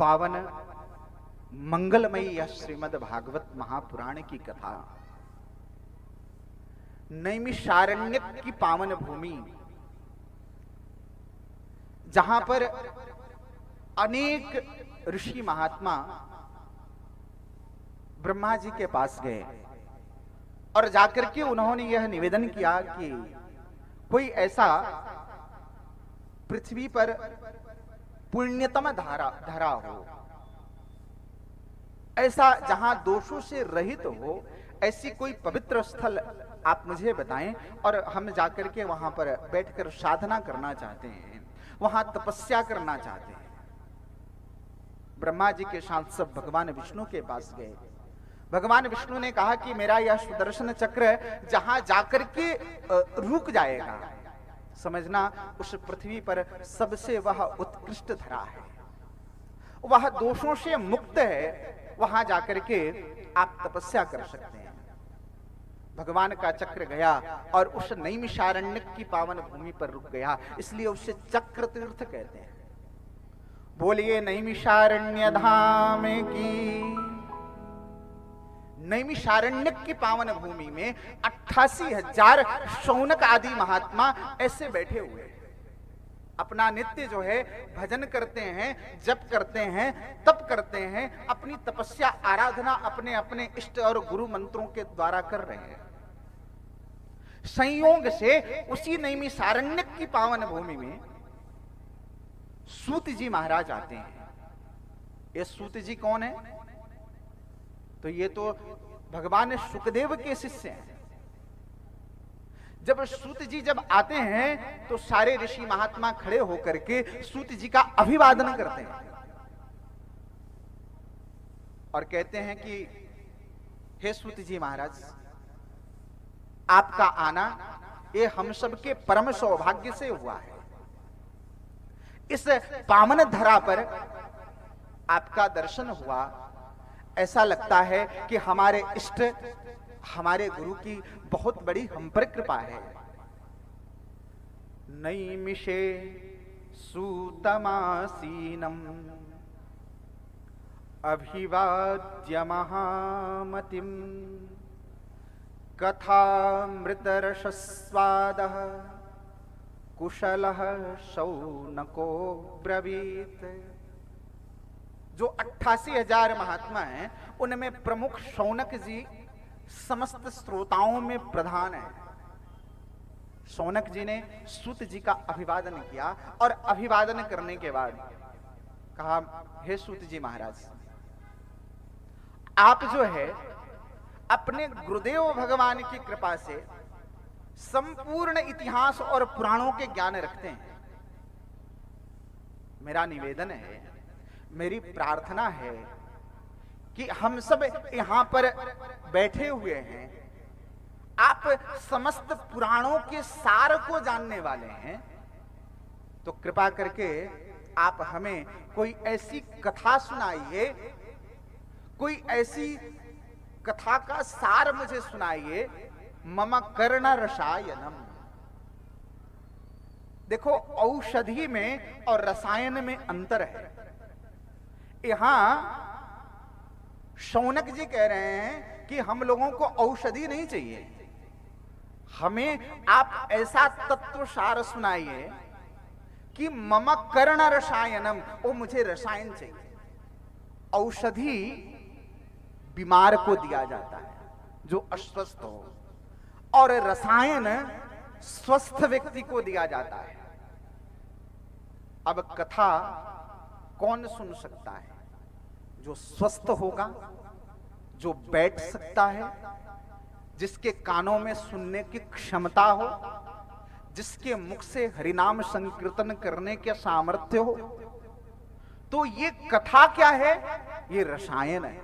पावन मंगलमयी यह श्रीमद् भागवत महापुराण की कथा नैमिषारण्यक की पावन भूमि, जहां पर अनेक ऋषि महात्मा ब्रह्मा जी के पास गए और जाकर के उन्होंने यह निवेदन किया कि कोई ऐसा पृथ्वी पर पुण्यतम धरा हो, ऐसा जहां दोषों से रहित हो, ऐसी कोई पवित्र स्थल आप मुझे बताएं और हम जाकर के वहां पर बैठकर साधना करना चाहते हैं, वहां तपस्या करना चाहते हैं। ब्रह्मा जी के साथ सब भगवान विष्णु के पास गए। भगवान विष्णु ने कहा कि मेरा यह सुदर्शन चक्र जहां जाकर के रुक जाएगा, समझना उस पृथ्वी पर सबसे वह उत्कृष्ट धरा है, वह दोषों से मुक्त है, वहां जाकर के आप तपस्या कर सकते हैं। भगवान का चक्र गया और उस नैमिषारण्यक की पावन भूमि पर रुक गया, इसलिए उसे चक्र तीर्थ कहते हैं। बोलिए नैमिषारण्य धाम की। नैमिषारण्यक की पावन भूमि में 88,000 शौनक आदि महात्मा ऐसे बैठे हुए हैं, अपना नित्य जो है भजन करते हैं, जप करते हैं, तप करते हैं, अपनी तपस्या आराधना अपने अपने इष्ट और गुरु मंत्रों के द्वारा कर रहे हैं। संयोग से उसी नैमिषारण्यक की पावन भूमि में सूत जी महाराज आते हैं। ये सूत जी कौन है? तो ये तो भगवान सुखदेव के शिष्य हैं। जब सूत जी जब आते हैं तो सारे ऋषि महात्मा खड़े होकर के सूत जी का अभिवादन करते हैं और कहते हैं कि हे सूत जी महाराज, आपका आना ये हम सबके परम सौभाग्य से हुआ है। इस पावन धरा पर आपका दर्शन हुआ, ऐसा लगता है कि हमारे इष्ट हमारे गुरु की बहुत बड़ी हम पर कृपा है। नैमिषे सूतमासीनम अभिवाद्य महामतिम कथामृतरसस्वादः कुशलः शौनको ब्रवीत। जो 88,000 महात्मा हैं उनमें प्रमुख शौनक जी समस्त श्रोताओं में प्रधान है। शौनक जी ने सूत जी का अभिवादन किया और अभिवादन करने के बाद कहा, हे सूत जी महाराज, आप जो है अपने गुरुदेव भगवान की कृपा से संपूर्ण इतिहास और पुराणों के ज्ञान रखते हैं। मेरा निवेदन है, मेरी प्रार्थना है कि हम सब यहां पर बैठे हुए हैं, आप समस्त पुराणों के सार को जानने वाले हैं, तो कृपा करके आप हमें कोई ऐसी कथा सुनाइए, कोई ऐसी कथा का सार मुझे सुनाइए। मम कर्ण रसायनम। देखो, औषधि में और रसायन में अंतर है। यहां शौनक जी कह रहे हैं कि हम लोगों को औषधि नहीं चाहिए, हमें आप ऐसा तत्व सार सुनाइए कि मम कर्ण रसायनम, वो मुझे रसायन चाहिए। औषधि बीमार को दिया जाता है जो अस्वस्थ हो, और रसायन स्वस्थ व्यक्ति को दिया जाता है। अब कथा कौन सुन सकता है? जो स्वस्थ होगा, जो बैठ सकता है, जिसके कानों में सुनने की क्षमता हो, जिसके मुख से हरिनाम संकीर्तन करने के सामर्थ्य हो। तो ये कथा क्या है? ये रसायन है।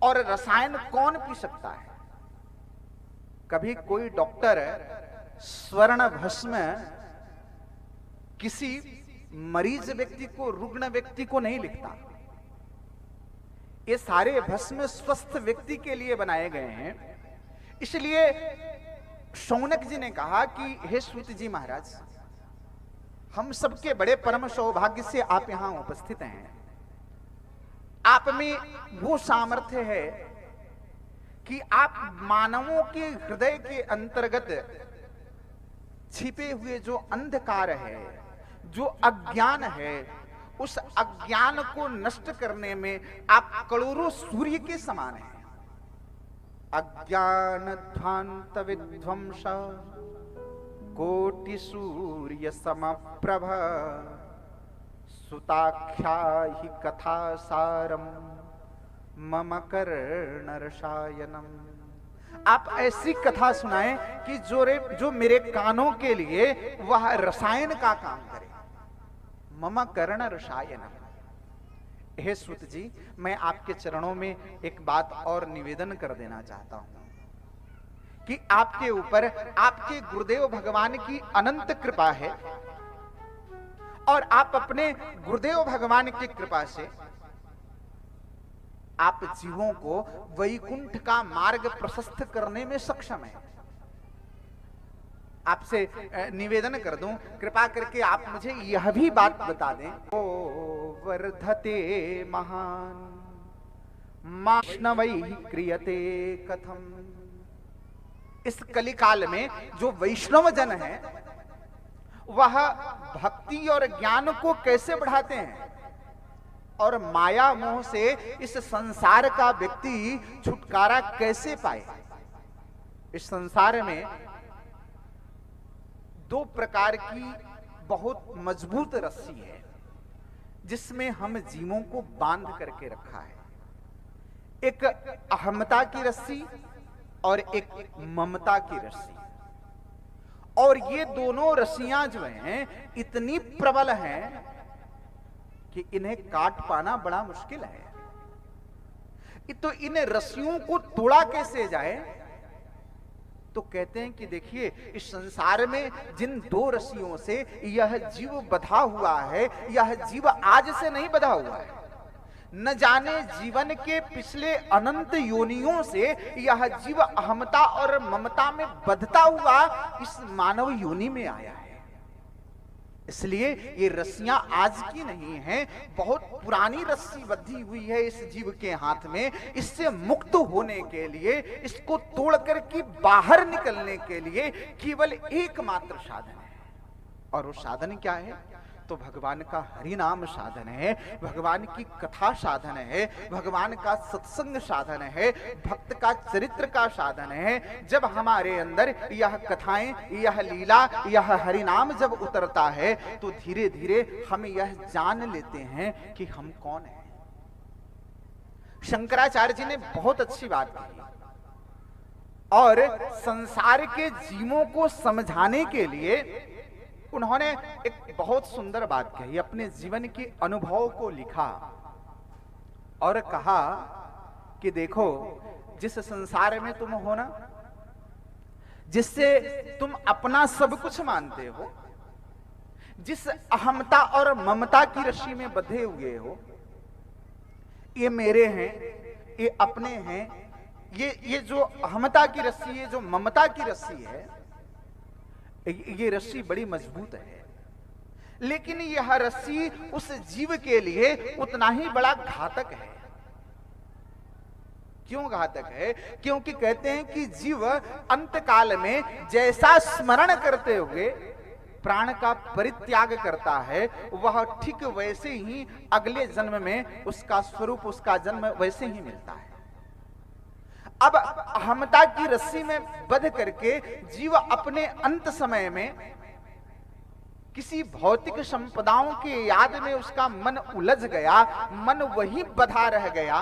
और रसायन कौन पी सकता है? कभी कोई डॉक्टर स्वर्ण भस्म किसी मरीज व्यक्ति को, रुग्ण व्यक्ति को नहीं लिखता। ये सारे भस्म स्वस्थ व्यक्ति के लिए बनाए गए हैं। इसलिए शौनक जी ने कहा कि हे सूत जी महाराज, हम सबके बड़े परम सौभाग्य से आप यहां उपस्थित हैं। आप में वो सामर्थ्य है कि आप मानवों के हृदय के अंतर्गत छिपे हुए जो अंधकार है, जो अज्ञान है, उस अज्ञान को नष्ट करने में आप करोड़ों सूर्य के समान हैं। अज्ञान ध्वांत विध्वंस कोटि सूर्य समप्रभ सुताख्या ही कथा सारम मम कर्णरसायनम। आप ऐसी कथा सुनाएं कि जो मेरे कानों के लिए वह रसायन का काम करे। मम कर्णरसायनम। हे सूत जी, मैं आपके चरणों में एक बात और निवेदन कर देना चाहता हूं कि आपके ऊपर आपके गुरुदेव भगवान की अनंत कृपा है और आप अपने गुरुदेव भगवान की कृपा से आप जीवों को वैकुंठ का मार्ग प्रशस्त करने में सक्षम है। आपसे निवेदन कर दूं, कृपा करके आप मुझे यह भी बात बता दें। ओ वर्धते महान वैष्णवैः क्रियते कथम। इस कलिकाल में जो वैष्णव जन है वह भक्ति और ज्ञान को कैसे बढ़ाते हैं और माया मोह से इस संसार का व्यक्ति छुटकारा कैसे पाए। इस संसार में दो प्रकार की बहुत मजबूत रस्सी है जिसमें हम जीवों को बांध करके रखा है। एक अहमता की रस्सी और एक ममता की रस्सी। और ये दोनों रस्सियां जो हैं इतनी प्रबल हैं कि इन्हें काट पाना बड़ा मुश्किल है। तो इन रस्सियों को तोड़ा कैसे जाए? तो कहते हैं कि देखिए, इस संसार में जिन दो रस्सियों से यह जीव बंधा हुआ है, यह जीव आज से नहीं बंधा हुआ है। न जाने जीवन के पिछले अनंत योनियों से यह जीव अहमता और ममता में बंधता हुआ इस मानव योनि में आया है। इसलिए ये रस्सियां आज की नहीं हैं, बहुत पुरानी रस्सी बंधी हुई है इस जीव के हाथ में। इससे मुक्त होने के लिए, इसको तोड़कर के बाहर निकलने के लिए केवल एकमात्र साधन है। और वो साधन क्या है? तो भगवान का हरि नाम साधन है, भगवान की कथा साधन है, भगवान का सत्संग साधन है, भक्त का चरित्र का साधन है। जब हमारे अंदर यह कथाएं, यह लीला, यह हरि नाम जब उतरता है तो धीरे धीरे हम यह जान लेते हैं कि हम कौन हैं। शंकराचार्य जी ने बहुत अच्छी बात कही और संसार के जीवों को समझाने के लिए उन्होंने एक बहुत सुंदर बात कही। अपने जीवन के अनुभव को लिखा और कहा कि देखो, जिस संसार में तुम हो ना, जिससे तुम अपना सब कुछ मानते हो, जिस अहमता और ममता की रस्सी में बंधे हुए हो, ये मेरे हैं, ये अपने हैं, ये जो अहमता की रस्सी है, जो ममता की रस्सी है, ये रस्सी बड़ी मजबूत है। लेकिन यह रस्सी उस जीव के लिए उतना ही बड़ा घातक है। क्यों घातक है? क्योंकि कहते हैं कि जीव अंत काल में जैसा स्मरण करते हुए प्राण का परित्याग करता है, वह ठीक वैसे ही अगले जन्म में उसका स्वरूप, उसका जन्म वैसे ही मिलता है। अब अहमता की रस्सी में बंध करके जीव अपने अंत समय में किसी भौतिक संपदाओं के याद में उसका मन उलझ गया, मन वही बंधा रह गया,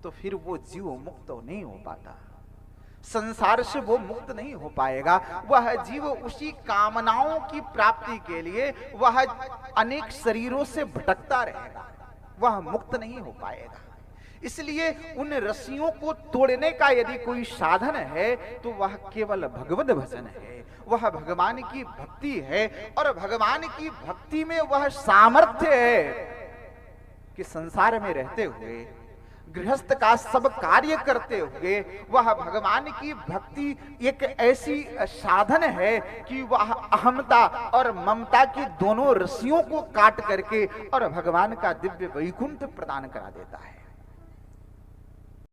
तो फिर वो जीव मुक्त नहीं हो पाता। संसार से वो मुक्त नहीं हो पाएगा। वह जीव उसी कामनाओं की प्राप्ति के लिए वह अनेक शरीरों से भटकता रहेगा, वह मुक्त नहीं हो पाएगा। इसलिए उन रस्सियों को तोड़ने का यदि कोई साधन है तो वह केवल भगवद भजन है, वह भगवान की भक्ति है। और भगवान की भक्ति में वह सामर्थ्य है कि संसार में रहते हुए गृहस्थ का सब कार्य करते हुए वह भगवान की भक्ति एक ऐसी साधन है कि वह अहमता और ममता की दोनों रस्सियों को काट करके और भगवान का दिव्य वैकुंठ प्रदान करा देता है।